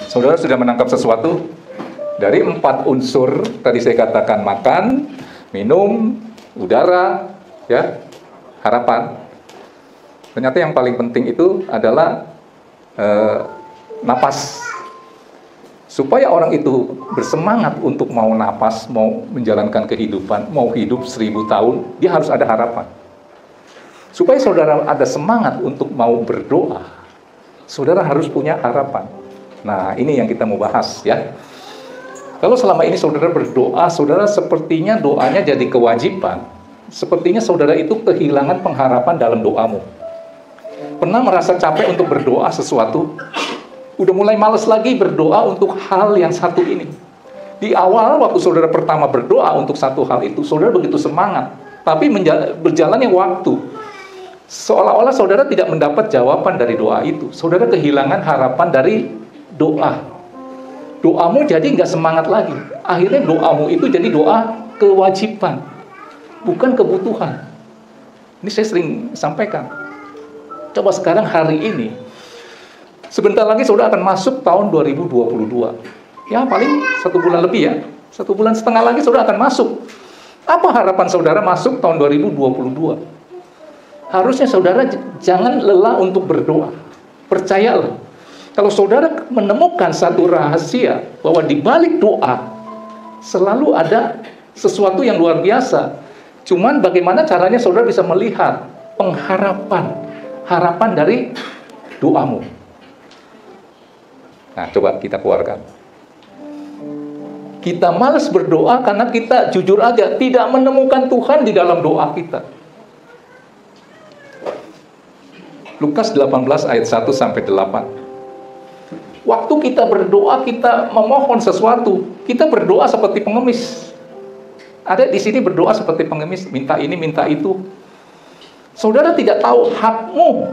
Saudara sudah menangkap sesuatu dari 4 unsur tadi saya katakan: makan, minum, udara, ya, harapan. Ternyata yang paling penting itu adalah napas. Supaya orang itu bersemangat untuk mau napas, mau menjalankan kehidupan, mau hidup 1000 tahun, dia harus ada harapan. Supaya saudara ada semangat untuk mau berdoa, saudara harus punya harapan. Nah, ini yang kita mau bahas, ya. Kalau selama ini saudara berdoa, saudara sepertinya doanya jadi kewajiban. Sepertinya saudara itu kehilangan pengharapan dalam doamu. Pernah merasa capek untuk berdoa sesuatu? Udah mulai males lagi berdoa untuk hal yang satu ini. Di awal waktu saudara pertama berdoa untuk satu hal itu, saudara begitu semangat. Tapi berjalannya waktu, seolah-olah saudara tidak mendapat jawaban dari doa itu. Saudara kehilangan harapan dari doa. Doamu jadi nggak semangat lagi. Akhirnya doamu itu jadi doa kewajiban, bukan kebutuhan. Ini saya sering sampaikan. Coba sekarang hari ini, sebentar lagi saudara akan masuk tahun 2022. Ya paling 1 bulan lebih, ya. 1 bulan setengah lagi saudara akan masuk. Apa harapan saudara masuk tahun 2022? Harusnya saudara jangan lelah untuk berdoa. Percayalah, kalau saudara menemukan satu rahasia bahwa di balik doa selalu ada sesuatu yang luar biasa. Cuman bagaimana caranya saudara bisa melihat harapan dari doamu. Nah, coba kita keluarkan. Kita malas berdoa karena kita jujur aja tidak menemukan Tuhan di dalam doa kita. Lukas 18 ayat 1 sampai 8. Waktu kita berdoa, kita memohon sesuatu, kita berdoa seperti pengemis. Ada di sini berdoa seperti pengemis, minta ini, minta itu. Saudara tidak tahu hakmu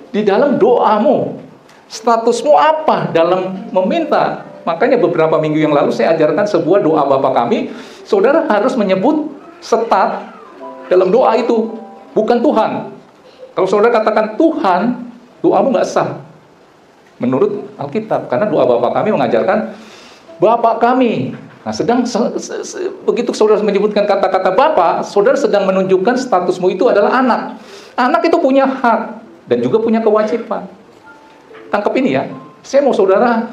di dalam doamu. Statusmu apa dalam meminta? Makanya beberapa minggu yang lalu saya ajarkan sebuah doa Bapa kami. Saudara harus menyebut stat dalam doa itu, bukan Tuhan. Kalau saudara katakan Tuhan, doamu nggak sah menurut Alkitab. Karena doa Bapa kami mengajarkan Bapa kami. Nah, begitu saudara menyebutkan kata-kata Bapa, saudara sedang menunjukkan statusmu itu adalah anak. Anak itu punya hak dan juga punya kewajiban. Tangkap ini, ya. Saya mau saudara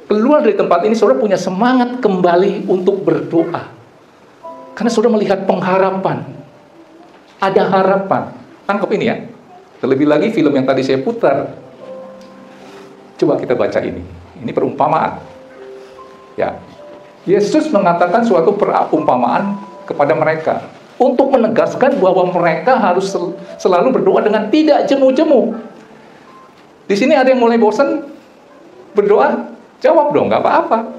keluar dari tempat ini, saudara punya semangat kembali untuk berdoa. Karena saudara melihat pengharapan. Ada harapan. Tangkap ini, ya. Terlebih lagi film yang tadi saya putar. Coba kita baca ini. Ini perumpamaan. Ya. Yesus mengatakan suatu perumpamaan kepada mereka untuk menegaskan bahwa mereka harus selalu berdoa dengan tidak jemu-jemu. Di sini ada yang mulai bosan berdoa, jawab dong, nggak apa-apa.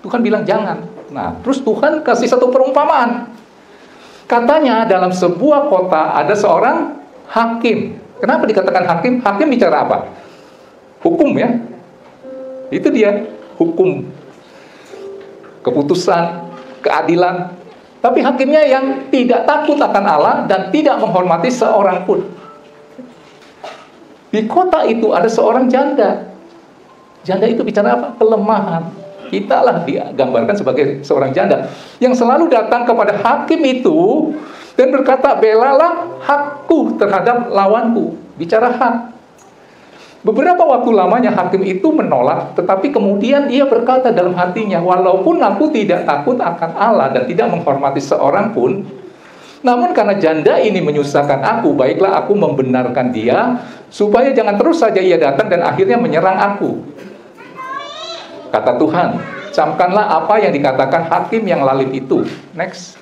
Tuhan bilang jangan. Nah, terus Tuhan kasih satu perumpamaan. Katanya dalam sebuah kota ada seorang hakim. Kenapa dikatakan hakim? Hakim bicara apa? Hukum, ya. Itu dia, hukum. Keputusan, keadilan. Tapi hakimnya yang tidak takut akan Allah dan tidak menghormati seorang pun. Di kota itu ada seorang janda. Janda itu bicara apa? Kelemahan. Kita lah digambarkan sebagai seorang janda yang selalu datang kepada hakim itu dan berkata, belalah hakku terhadap lawanku. Bicara hak. Beberapa waktu lamanya hakim itu menolak, tetapi kemudian dia berkata dalam hatinya, walaupun aku tidak takut akan Allah dan tidak menghormati seorang pun, namun karena janda ini menyusahkan aku, baiklah aku membenarkan dia, supaya jangan terus saja ia datang dan akhirnya menyerang aku. Kata Tuhan, camkanlah apa yang dikatakan hakim yang lalim itu. Next.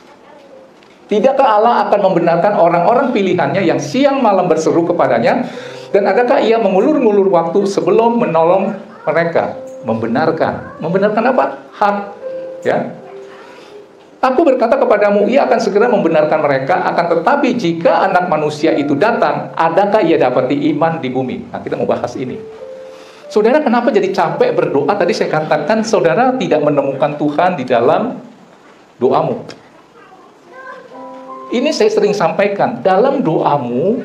Tidakkah Allah akan membenarkan orang-orang pilihannya yang siang malam berseru kepadanya? Dan adakah ia mengulur-ngulur waktu sebelum menolong mereka? Membenarkan. Membenarkan apa? Hak. Ya. Aku berkata kepadamu, ia akan segera membenarkan mereka. Akan tetapi jika anak manusia itu datang, adakah ia dapati iman di bumi? Nah, kita mau bahas ini. Saudara, kenapa jadi capek berdoa? Tadi saya katakan, saudara tidak menemukan Tuhan di dalam doamu. Ini saya sering sampaikan. Dalam doamu,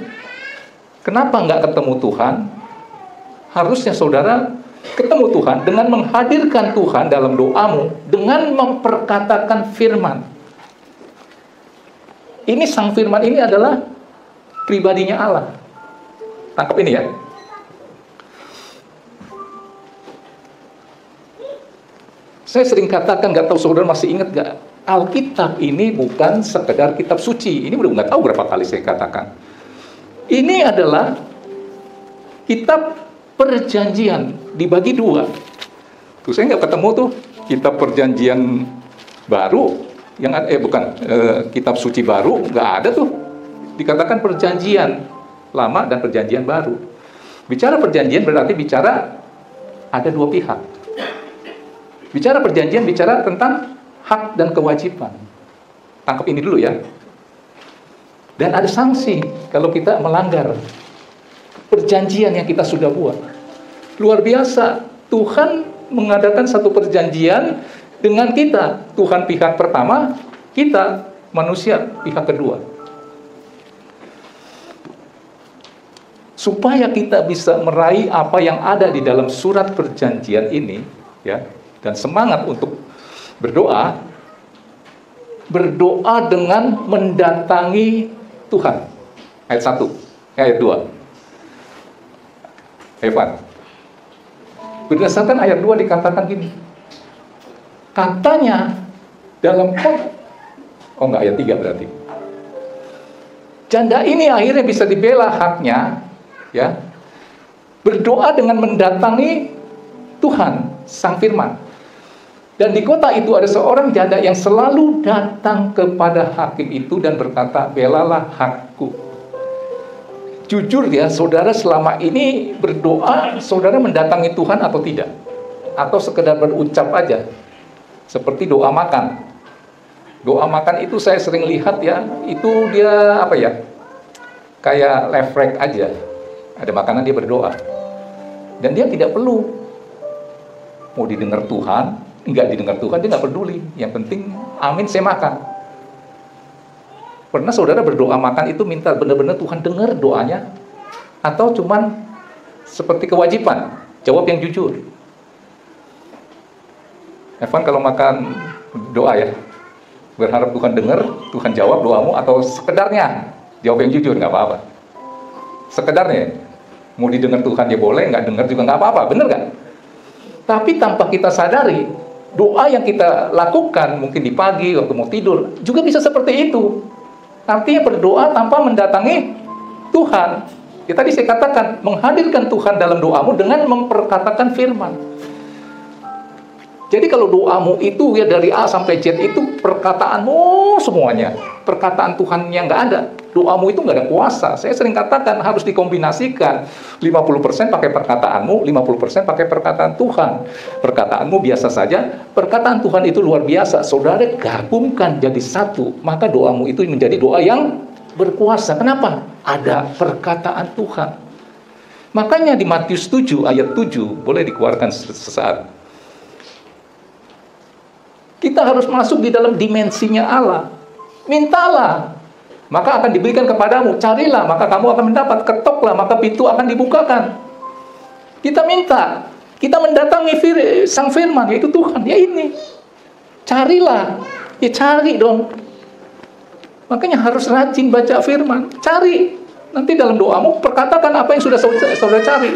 kenapa nggak ketemu Tuhan? Harusnya saudara ketemu Tuhan dengan menghadirkan Tuhan dalam doamu dengan memperkatakan firman. Ini sang firman ini adalah pribadinya Allah. Tangkap ini ya. Saya sering katakan, gak tahu saudara masih ingat gak, Alkitab ini bukan sekedar kitab suci. Ini udah gak tahu berapa kali saya katakan. Ini adalah kitab perjanjian dibagi dua. Tuh saya nggak ketemu tuh kitab perjanjian baru yang kitab suci baru, nggak ada tuh. Dikatakan perjanjian lama dan perjanjian baru. Bicara perjanjian berarti bicara ada dua pihak. Bicara perjanjian bicara tentang hak dan kewajiban. Tangkap ini dulu ya. Dan ada sanksi kalau kita melanggar perjanjian yang kita sudah buat. Luar biasa, Tuhan mengadakan satu perjanjian dengan kita. Tuhan pihak pertama, kita manusia pihak kedua. Supaya kita bisa meraih apa yang ada di dalam surat perjanjian ini, ya, dan semangat untuk berdoa dengan mendatangi Tuhan. Ayat 1, ayat 2. Evan. Berdasarkan ayat 2 dikatakan gini. Katanya dalam enggak, ayat 3 berarti. Janda ini akhirnya bisa dibela haknya, ya. Berdoa dengan mendatangi Tuhan, Sang Firman. Dan di kota itu ada seorang janda yang selalu datang kepada hakim itu dan berkata, belalah hakku. Jujur ya, saudara selama ini berdoa, saudara mendatangi Tuhan atau tidak? Atau sekedar berucap aja? Seperti doa makan. Doa makan itu saya sering lihat ya, itu dia apa ya? Kayak levrek aja. Ada makanan dia berdoa. Dan dia tidak perlu mau didengar Tuhan, enggak didengar Tuhan, dia nggak peduli. Yang penting, amin, saya makan. Pernah saudara berdoa makan itu minta benar-benar Tuhan dengar doanya? Atau cuman seperti kewajiban? Jawab yang jujur. Evan kalau makan doa ya, berharap Tuhan dengar, Tuhan jawab doamu, atau sekedarnya? Jawab yang jujur, nggak apa-apa. Sekedarnya, mau didengar Tuhan ya boleh, nggak dengar juga nggak apa-apa, bener nggak? Tapi tanpa kita sadari, doa yang kita lakukan mungkin di pagi waktu mau tidur juga bisa seperti itu. Artinya berdoa tanpa mendatangi Tuhan. Ya, tadi saya katakan menghadirkan Tuhan dalam doamu dengan memperkatakan firman. Jadi kalau doamu itu ya dari A sampai Z itu perkataanmu semuanya, perkataan Tuhan yang nggak ada. Doamu itu nggak ada kuasa. Saya sering katakan harus dikombinasikan. 50% pakai perkataanmu, 50% pakai perkataan Tuhan. Perkataanmu biasa saja, perkataan Tuhan itu luar biasa. Saudara gabungkan jadi satu, maka doamu itu menjadi doa yang berkuasa. Kenapa? Ada perkataan Tuhan. Makanya di Matius 7 ayat 7 boleh dikeluarkan sesaat. Kita harus masuk di dalam dimensinya Allah. Mintalah, maka akan diberikan kepadamu. Carilah, maka kamu akan mendapat. Ketoklah, maka pintu akan dibukakan. Kita minta, kita mendatangi Sang Firman, yaitu Tuhan. Ya ini, carilah, ya cari dong. Makanya harus rajin baca firman. Cari, nanti dalam doamu perkatakan apa yang sudah saudara cari.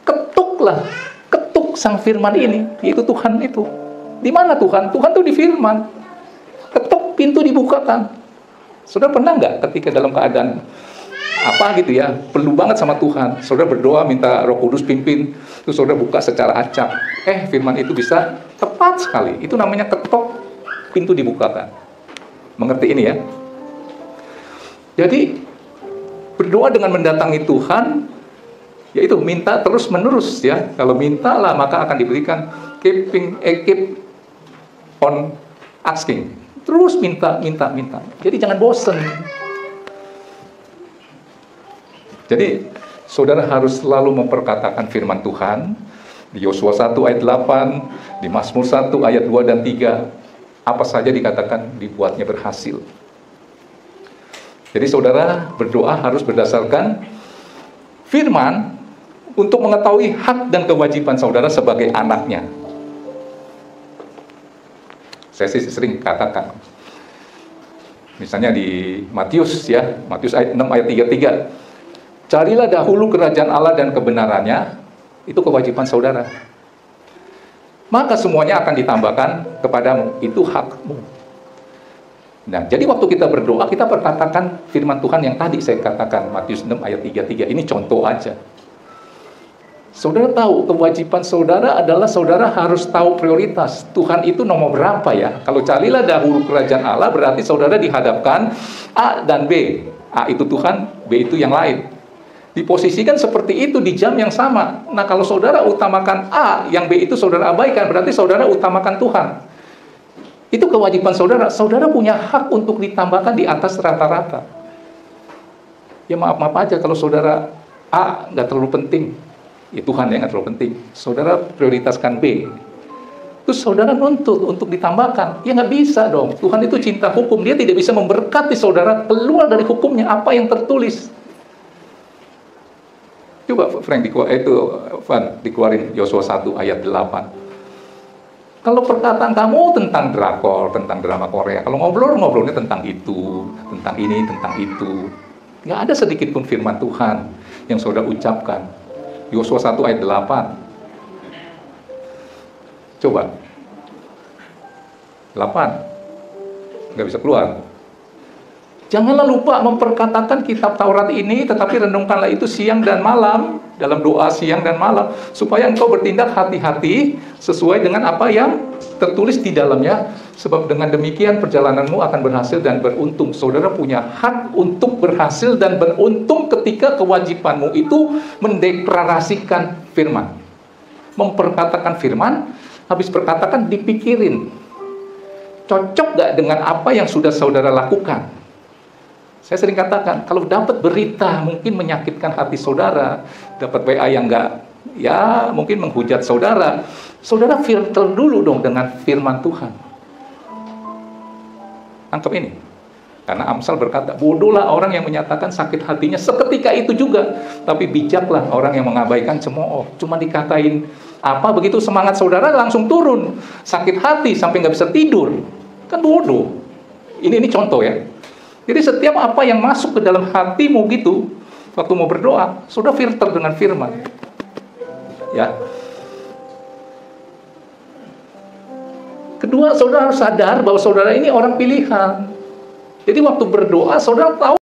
Ketuklah, ketuk Sang Firman ini, yaitu Tuhan itu. Di mana Tuhan? Tuhan itu di firman. Ketuk, pintu dibukakan. Saudara pernah nggak ketika dalam keadaan apa gitu ya, perlu banget sama Tuhan, saudara berdoa minta Roh Kudus pimpin, terus saudara buka secara acak, firman itu bisa tepat sekali. Itu namanya ketok, pintu dibukakan. Mengerti ini ya? Jadi berdoa dengan mendatangi Tuhan, yaitu minta terus menerus ya. Kalau mintalah maka akan diberikan. Keep on asking. Terus minta. Jadi jangan bosan. Jadi saudara harus selalu memperkatakan firman Tuhan. Di Yosua 1 ayat 8, di Mazmur 1 ayat 2 dan 3, apa saja dikatakan dibuatnya berhasil. Jadi saudara berdoa harus berdasarkan firman, untuk mengetahui hak dan kewajiban saudara sebagai anaknya. Saya sih sering katakan, misalnya di Matius ya, Matius ayat 6 ayat 33. Carilah dahulu kerajaan Allah dan kebenarannya, itu kewajiban saudara. Maka semuanya akan ditambahkan kepadamu, itu hakmu. Nah, jadi waktu kita berdoa, kita perkatakan firman Tuhan yang tadi saya katakan, Matius 6 ayat 33. Ini contoh aja. Saudara tahu, kewajiban saudara adalah saudara harus tahu prioritas. Tuhan itu nomor berapa ya? Kalau carilah dahulu kerajaan Allah, berarti saudara dihadapkan A dan B. A itu Tuhan, B itu yang lain. Diposisikan seperti itu di jam yang sama. Nah, kalau saudara utamakan A, yang B itu saudara abaikan, berarti saudara utamakan Tuhan. Itu kewajiban saudara. Saudara punya hak untuk ditambahkan di atas rata-rata. Ya maaf-maaf aja kalau saudara A nggak terlalu penting. Ya Tuhan yang nggak terlalu penting. Saudara prioritaskan B. Terus saudara nuntut untuk ditambahkan. Ya nggak bisa dong. Tuhan itu cinta hukum. Dia tidak bisa memberkati saudara keluar dari hukumnya. Apa yang tertulis. Coba Frank dikeluarin Yosua 1 ayat 8. Kalau perkataan kamu tentang drakor, tentang drama Korea, kalau ngobrolnya tentang itu, tentang ini, tentang itu, nggak ada sedikit pun firman Tuhan yang saudara ucapkan. Yosua 1 ayat 8. Coba. 8. Nggak bisa keluar. Janganlah lupa memperkatakan kitab Taurat ini, tetapi renungkanlah itu siang dan malam, dalam doa siang dan malam, supaya engkau bertindak hati-hati sesuai dengan apa yang tertulis di dalamnya, sebab dengan demikian perjalananmu akan berhasil dan beruntung. Saudara punya hak untuk berhasil dan beruntung ketika kewajibanmu itu mendeklarasikan firman. Memperkatakan firman, habis perkatakan dipikirin. Cocok gak dengan apa yang sudah saudara lakukan? Saya sering katakan, kalau dapat berita mungkin menyakitkan hati saudara, dapat WA yang enggak, ya mungkin menghujat saudara, saudara filter dulu dong dengan firman Tuhan. Tangkap ini. Karena Amsal berkata, bodohlah orang yang menyatakan sakit hatinya seketika itu juga, tapi bijaklah orang yang mengabaikan cemooh. Cuma dikatain apa, begitu semangat saudara langsung turun, sakit hati sampai nggak bisa tidur, kan bodoh. Ini contoh ya. Jadi setiap apa yang masuk ke dalam hatimu gitu, waktu mau berdoa, saudara filter dengan firman. Ya. Kedua, saudara harus sadar bahwa saudara ini orang pilihan. Jadi waktu berdoa, saudara tahu